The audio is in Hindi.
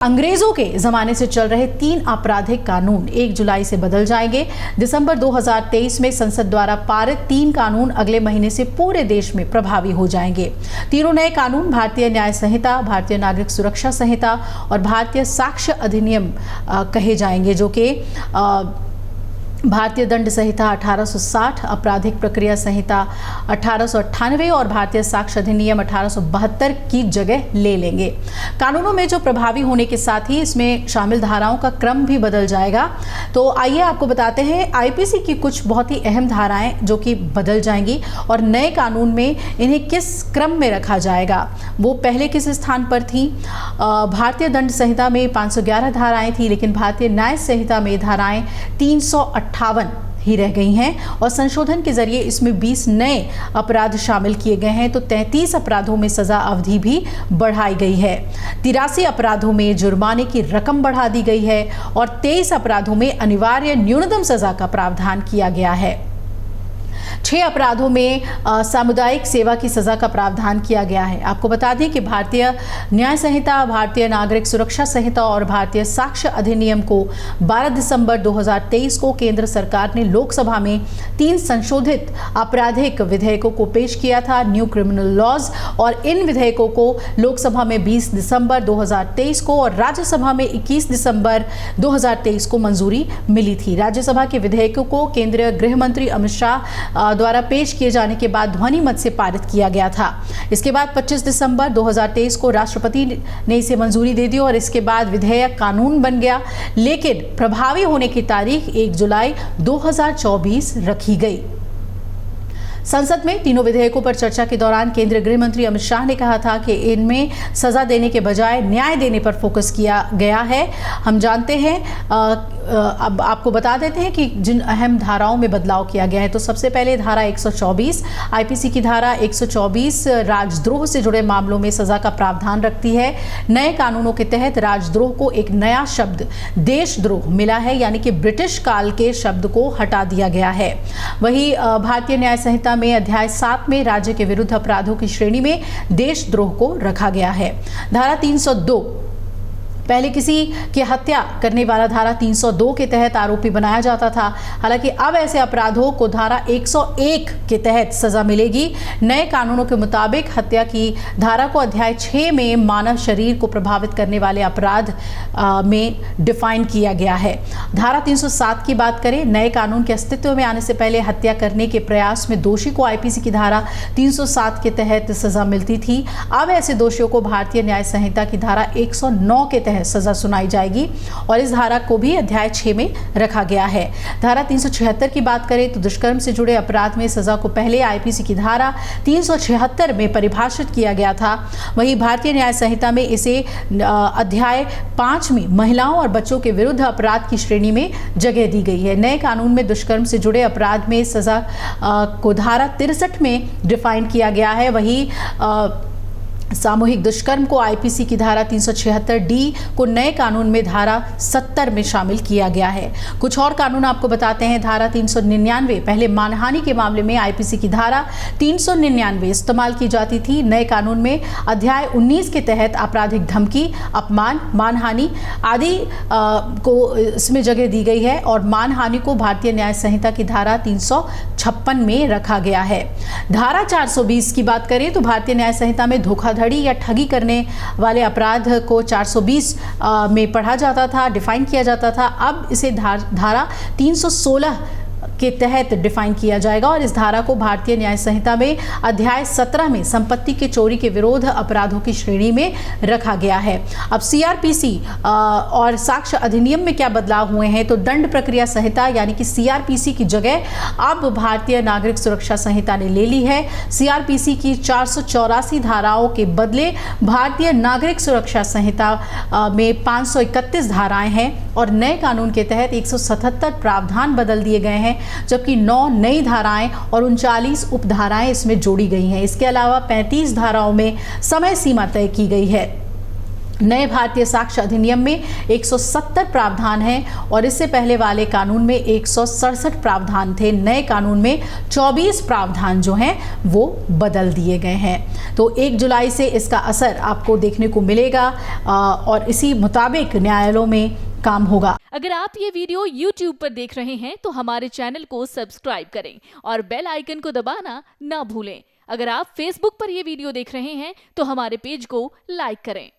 अंग्रेजों के जमाने से चल रहे 3 आपराधिक कानून 1 जुलाई से बदल जाएंगे। दिसंबर 2023 में संसद द्वारा पारित 3 कानून अगले महीने से पूरे देश में प्रभावी हो जाएंगे। तीनों नए कानून भारतीय न्याय संहिता, भारतीय नागरिक सुरक्षा संहिता और भारतीय साक्ष्य अधिनियम कहे जाएंगे, जो कि भारतीय दंड संहिता 1860, आपराधिक प्रक्रिया संहिता 1898 और भारतीय साक्ष्य अधिनियम 1872 की जगह ले लेंगे। कानूनों में जो प्रभावी होने के साथ ही इसमें शामिल धाराओं का क्रम भी बदल जाएगा। तो आइए आपको बताते हैं आईपीसी की कुछ बहुत ही अहम धाराएं जो कि बदल जाएंगी और नए कानून में इन्हें किस क्रम में रखा जाएगा, वो पहले किस स्थान पर थी। भारतीय दंड संहिता में 511 धाराएं थी, लेकिन भारतीय न्याय संहिता में धाराएं 358 ही रह गई हैं और संशोधन के जरिए इसमें 20 नए अपराध शामिल किए गए हैं। तो 33 अपराधों में सजा अवधि भी बढ़ाई गई है। 83 अपराधों में जुर्माने की रकम बढ़ा दी गई है और 23 अपराधों में अनिवार्य न्यूनतम सजा का प्रावधान किया गया है। 6 अपराधों में सामुदायिक सेवा की सजा का प्रावधान किया गया है। आपको बता दें कि भारतीय न्याय संहिता, भारतीय नागरिक सुरक्षा संहिता और भारतीय साक्ष्य अधिनियम को 12 दिसंबर 2023 को केंद्र सरकार ने लोकसभा में 3 संशोधित आपराधिक विधेयकों को पेश किया था, न्यू क्रिमिनल लॉज, और इन विधेयकों को लोकसभा में 20 दिसंबर 2023 को और राज्यसभा में 21 दिसंबर 2023 को मंजूरी मिली थी। राज्यसभा के विधेयकों को केंद्रीय गृह मंत्री अमित शाह द्वारा पेश किए जाने के बाद ध्वनि मत से पारित किया गया था। इसके बाद 25 दिसंबर 2023 को राष्ट्रपति ने इसे मंजूरी दे दी और इसके बाद विधेयक कानून बन गया, लेकिन प्रभावी होने की तारीख 1 जुलाई 2024 रखी गई। संसद में तीनों विधेयकों पर चर्चा के दौरान केंद्रीय गृह मंत्री अमित शाह ने कहा था कि इनमें सजा देने के बजाय न्याय देने पर फोकस किया गया है। हम जानते हैं, अब आपको बता देते हैं कि जिन अहम धाराओं में बदलाव किया गया है। तो सबसे पहले धारा 124 आईपीसी की धारा 124 राजद्रोह से जुड़े मामलों में सजा का प्रावधान रखती है। नए कानूनों के तहत राजद्रोह को एक नया शब्द देशद्रोह मिला है, यानी कि ब्रिटिश काल के शब्द को हटा दिया गया है। वहीं भारतीय न्याय संहिता में अध्याय 7 में राज्य के विरुद्ध अपराधों की श्रेणी में देशद्रोह को रखा गया है। धारा 302 पहले किसी की हत्या करने वाला धारा 302 के तहत आरोपी बनाया जाता था। हालांकि अब ऐसे अपराधों को धारा 101 के तहत सजा मिलेगी। नए कानूनों के मुताबिक हत्या की धारा को अध्याय 6 में मानव शरीर को प्रभावित करने वाले अपराध में डिफाइन किया गया है। धारा 307 की बात करें, नए कानून के अस्तित्व में आने से पहले हत्या करने के प्रयास में दोषी को आईपीसी की धारा 307 के तहत सजा मिलती थी। अब ऐसे दोषियों को भारतीय न्याय संहिता की धारा 109 के तहत सजा सुनाई जाएगी और इस धारा को भी अध्याय 6 में रखा गया है। धारा 376 की बात करें तो दुष्कर्म से जुड़े अपराध में सजा को पहले आईपीसी की धारा 376 में परिभाषित किया गया था। वहीं भारतीय न्याय संहिता में इसे अध्याय 5 में महिलाओं और बच्चों के विरुद्ध अपराध की श्रेणी में जगह दी गई है। नए कानून में दुष्कर्म से जुड़े अपराध में सजा को धारा 63 में डिफाइन किया गया है। वहीं सामूहिक दुष्कर्म को आईपीसी की धारा 376 डी को नए कानून में धारा 70 में शामिल किया गया है। कुछ और कानून आपको बताते हैं। धारा 399 पहले मानहानि के मामले में आईपीसी की धारा 399 इस्तेमाल की जाती थी। नए कानून में अध्याय 19 के तहत आपराधिक धमकी, अपमान, मानहानि आदि को इसमें जगह दी गई है और मानहानि को भारतीय न्याय संहिता की धारा 356 में रखा गया है। धारा 420 की बात करें तो भारतीय न्याय संहिता में धोखाधड़ी या ठगी करने वाले अपराध को 420 में पढ़ा जाता था, डिफाइन किया जाता था। अब इसे धारा 316 के तहत डिफाइन किया जाएगा और इस धारा को भारतीय न्याय संहिता में अध्याय 17 में संपत्ति के चोरी के विरोध अपराधों की श्रेणी में रखा गया है। अब सीआरपीसी और साक्ष्य अधिनियम में क्या बदलाव हुए हैं, तो दंड प्रक्रिया संहिता यानी कि सीआरपीसी की जगह अब भारतीय नागरिक सुरक्षा संहिता ने ले ली है। सीआरपीसी की 484 धाराओं के बदले भारतीय नागरिक सुरक्षा संहिता में 531 धाराएं हैं और नए कानून के तहत 177 प्रावधान बदल दिए गए हैं, जबकि 9 नई धाराएं और 39 उपधाराएं इसमें जोड़ी गई हैं। इसके अलावा 35 धाराओं में समय सीमा तय की गई है। नए भारतीय साक्ष्य अधिनियम में 170 प्रावधान हैं और इससे पहले वाले कानून में 167 प्रावधान थे। नए कानून में 24 प्रावधान जो हैं वो बदल दिए गए हैं। तो 1 जुलाई से इसका असर आपको देखने को मिलेगा और इसी मुताबिक न्यायालयों में काम होगा। अगर आप ये वीडियो YouTube पर देख रहे हैं तो हमारे चैनल को सब्सक्राइब करें और बेल आइकन को दबाना ना भूलें। अगर आप Facebook पर ये वीडियो देख रहे हैं तो हमारे पेज को लाइक करें।